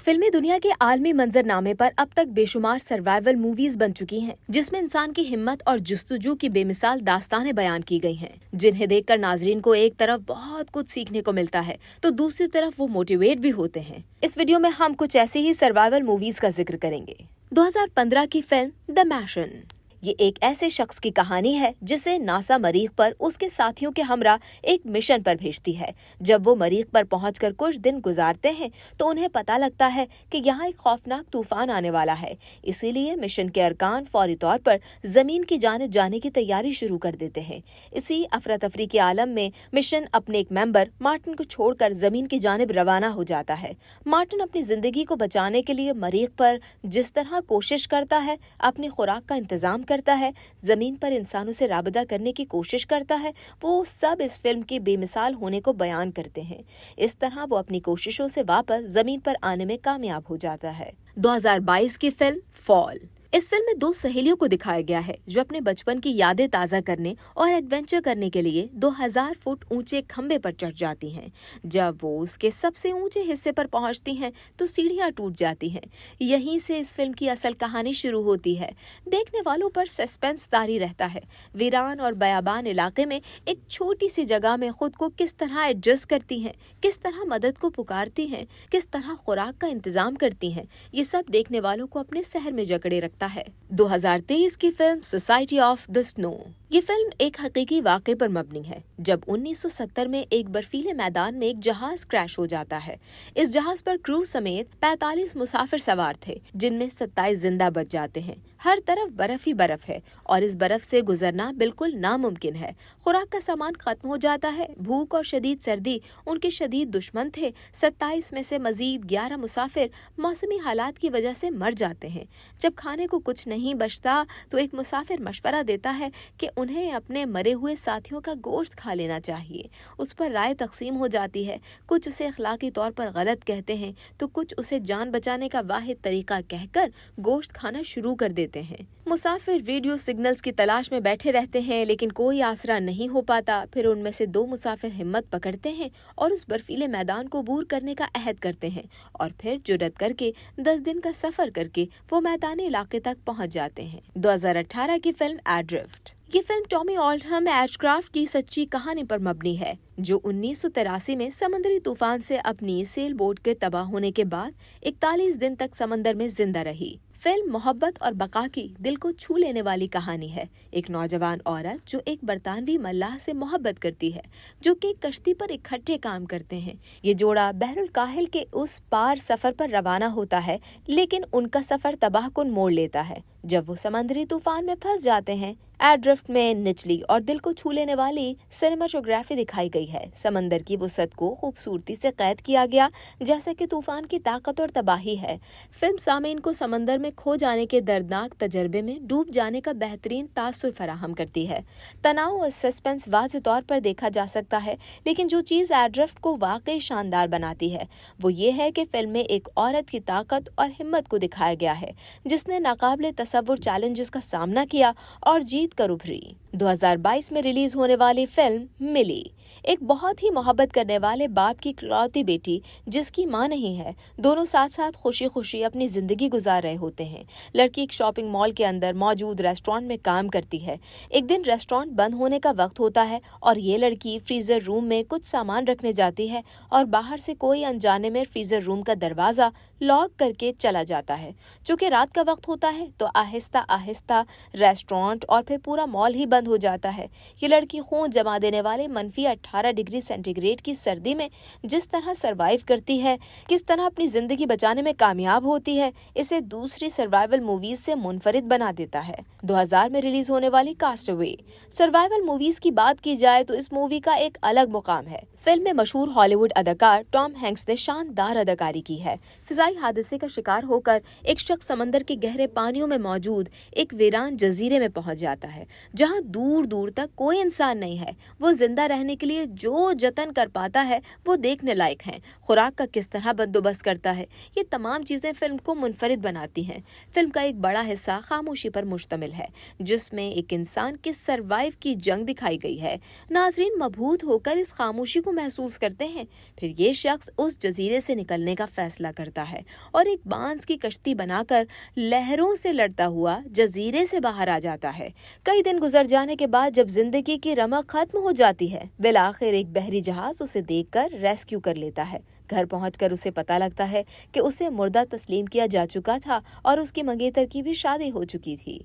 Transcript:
फिल्मी दुनिया के आलमी मंजरनामे पर अब तक बेशुमार सर्वाइवल मूवीज बन चुकी हैं, जिसमें इंसान की हिम्मत और जुस्तजू की बेमिसाल दास्तानें बयान की गई हैं, जिन्हें देखकर नाजरीन को एक तरफ बहुत कुछ सीखने को मिलता है तो दूसरी तरफ वो मोटिवेट भी होते हैं। इस वीडियो में हम कुछ ऐसी ही सर्वाइवल मूवीज का जिक्र करेंगे। 2015 की फिल्म द मैशन। ये एक ऐसे शख्स की कहानी है जिसे नासा मरीख पर उसके साथियों के हमरा एक मिशन पर भेजती है। जब वो मरीख पर पहुंचकर कुछ दिन गुजारते हैं तो उन्हें पता लगता है कि यहाँ एक खौफनाक तूफान आने वाला है। इसीलिए मिशन के अरकान फौरी तौर पर जमीन की जानिब जाने की तैयारी शुरू कर देते हैं। इसी अफरा तफरी के आलम में मिशन अपने एक मेंबर मार्टिन को छोड़कर जमीन की जानिब रवाना हो जाता है। मार्टिन अपनी जिंदगी को बचाने के लिए मरीख पर जिस तरह कोशिश करता है, अपनी खुराक का इंतजाम करता है, जमीन पर इंसानों से राबता करने की कोशिश करता है, वो सब इस फिल्म के बेमिसाल होने को बयान करते हैं। इस तरह वो अपनी कोशिशों से वापस जमीन पर आने में कामयाब हो जाता है। 2022 की फिल्म फॉल। इस फिल्म में दो सहेलियों को दिखाया गया है जो अपने बचपन की यादें ताज़ा करने और एडवेंचर करने के लिए 2000 फुट ऊंचे खंबे पर चढ़ जाती हैं। जब वो उसके सबसे ऊंचे हिस्से पर पहुंचती हैं तो सीढ़ियां टूट जाती हैं। यहीं से इस फिल्म की असल कहानी शुरू होती है। देखने वालों पर सस्पेंस तारी रहता है। वीरान और बयाबान इलाके में एक छोटी सी जगह में खुद को किस तरह एडजस्ट करती हैं, किस तरह मदद को पुकारती हैं, किस तरह खुराक का इंतजाम करती हैं, ये सब देखने वालों को अपने शहर में जकड़े रखता है। 2023 की film society of the snow. ये फिल्म एक हकीकी वाक़े पर मबनी है। जब 1970 में एक बर्फीले मैदान में एक जहाज क्रैश हो जाता है। इस जहाज पर क्रू समेत 45 मुसाफिर सवार थे, जिनमें 27 जिंदा बच जाते हैं। हर तरफ बर्फ ही बर्फ है और इस बर्फ से गुजरना बिल्कुल नामुमकिन है। खुराक का सामान खत्म हो जाता है। भूख और शदीद सर्दी उनके शदीद दुश्मन थे। 27 में से मजीद 11 मुसाफिर मौसमी हालात की वजह से मर जाते हैं। जब खाने को कुछ नहीं बचता तो एक मुसाफिर मशवरा देता है कि उन्हें अपने मरे हुए साथियों का गोश्त खा लेना चाहिए। उस पर राय तकसीम हो जाती है। कुछ उसे अखलाकी तौर पर गलत कहते हैं तो कुछ उसे जान बचाने का वाहिद तरीका कहकर गोश्त खाना शुरू कर देते हैं। मुसाफिर रेडियो सिग्नल्स की तलाश में बैठे रहते हैं, लेकिन कोई आसरा नहीं हो पाता। फिर उनमें से 2 मुसाफिर हिम्मत पकड़ते हैं और उस बर्फीले मैदान को अबूर करने का अहद करते हैं और फिर जुर्रत करके 10 दिन का सफर करके वो मैदानी इलाके तक पहुंच जाते हैं। 2018 की फिल्म एड्रिफ्ट। ये फिल्म टॉमी ऑल्डहम एशक्राफ्ट की सच्ची कहानी पर मबनी है, जो 1983 में समुद्री तूफान से अपनी सेल बोट के तबाह होने के बाद 41 दिन तक समंदर में जिंदा रही। फिल्म मोहब्बत और बका की दिल को छू लेने वाली कहानी है। एक नौजवान औरत जो एक बरतानवी मल्लाह से मोहब्बत करती है, जो कि एक कश्ती पर इकट्ठे काम करते हैं। ये जोड़ा बहरुल काहिल के उस पार सफर पर रवाना होता है, लेकिन उनका सफर तबाहकुन मोड़ लेता है जब वो समंदरी तूफान में फंस जाते हैं। एड्रिफ्ट में निचली और दिल को छू लेने वाली सिनेमाटोग्राफी दिखाई गई है। समंदर की वुसअत को खूबसूरती से कैद किया गया, जैसे कि तूफान की ताकत और तबाही है। फिल्म सामीन को समंदर में खो जाने के दर्दनाक तजर्बे में डूब जाने का बेहतरीन तासुर फराहम करती है। तनाव और सस्पेंस वाज़ेह तौर पर देखा जा सकता है, लेकिन जो चीज़ एड्रिफ्ट को वाकई शानदार बनाती है वो ये है कि फिल्म में एक औरत की ताकत और हिम्मत को दिखाया गया है, जिसने नाकाबिले तसव्वुर चैलेंजेस का सामना किया और जीत कर उभरी। 2022 में रिलीज होने वाली फिल्म मिली। एक बहुत ही मोहब्बत करने वाले बाप की इकलौती बेटी जिसकी मां नहीं है, दोनों साथ साथ खुशी खुशी अपनी जिंदगी गुजार रहे होते हैं। लड़की एक शॉपिंग मॉल के अंदर मौजूद रेस्टोरेंट में काम करती है। एक दिन रेस्टोरेंट बंद होने का वक्त होता है और ये लड़की फ्रीजर रूम में कुछ सामान रखने जाती है और बाहर से कोई अनजाने में फ्रीजर रूम का दरवाजा लॉक करके चला जाता है। चूंकि रात का वक्त होता है तो आहिस्ता आहिस्ता रेस्टोरेंट और फिर पूरा मॉल ही बंद हो जाता है। ये लड़की खून जमा देने वाले मनफी 18 डिग्री सेंटीग्रेड की सर्दी में जिस तरह सरवाइव करती है, किस तरह अपनी जिंदगी बचाने में कामयाब होती है, इसे दूसरी सर्वाइवल मूवीज से मुनफरिद बना देता है। 2000 में रिलीज होने वाली कास्टअवे। सर्वाइवल मूवीज की बात की जाए तो इस मूवी का एक अलग मुकाम है। फिल्म में मशहूर हॉलीवुड अदाकार टॉम हैंक्स ने शानदार अदाकारी की है। फिजाई हादसे का शिकार होकर एक शख्स समंदर के गहरे पानियों में मौजूद एक वीरान जजीरे में पहुंच जाता है, जहां दूर दूर तक कोई इंसान नहीं है। वो जिंदा रहने के लिए जो जतन कर पाता है वो देखने लायक हैं। खुराक का किस तरह बंदोबस्त करता है, ये तमाम चीज़ें फिल्म को मुनफरिद बनाती हैं। फिल्म का एक बड़ा हिस्सा खामोशी पर मुश्तमिल है, जिसमें एक इंसान की सरवाइव की जंग दिखाई गई है। नाजरीन मबहूत होकर इस खामोशी को महसूस करते हैं। फिर ये शख्स उस जजीरे से निकलने का फैसला करता है और एक बांस की कश्ती बनाकर लहरों से लड़ता हुआ जजीरे से बाहर आ जाता है। कई दिन गुजर जाने के बाद जब जिंदगी की रमक खत्म हो जाती है, बिलाखिर एक बहरी जहाज उसे देखकर रेस्क्यू कर लेता है। घर पहुंचकर उसे पता लगता है कि उसे मुर्दा तस्लीम किया जा चुका था और उसकी मंगेतर की भी शादी हो चुकी थी।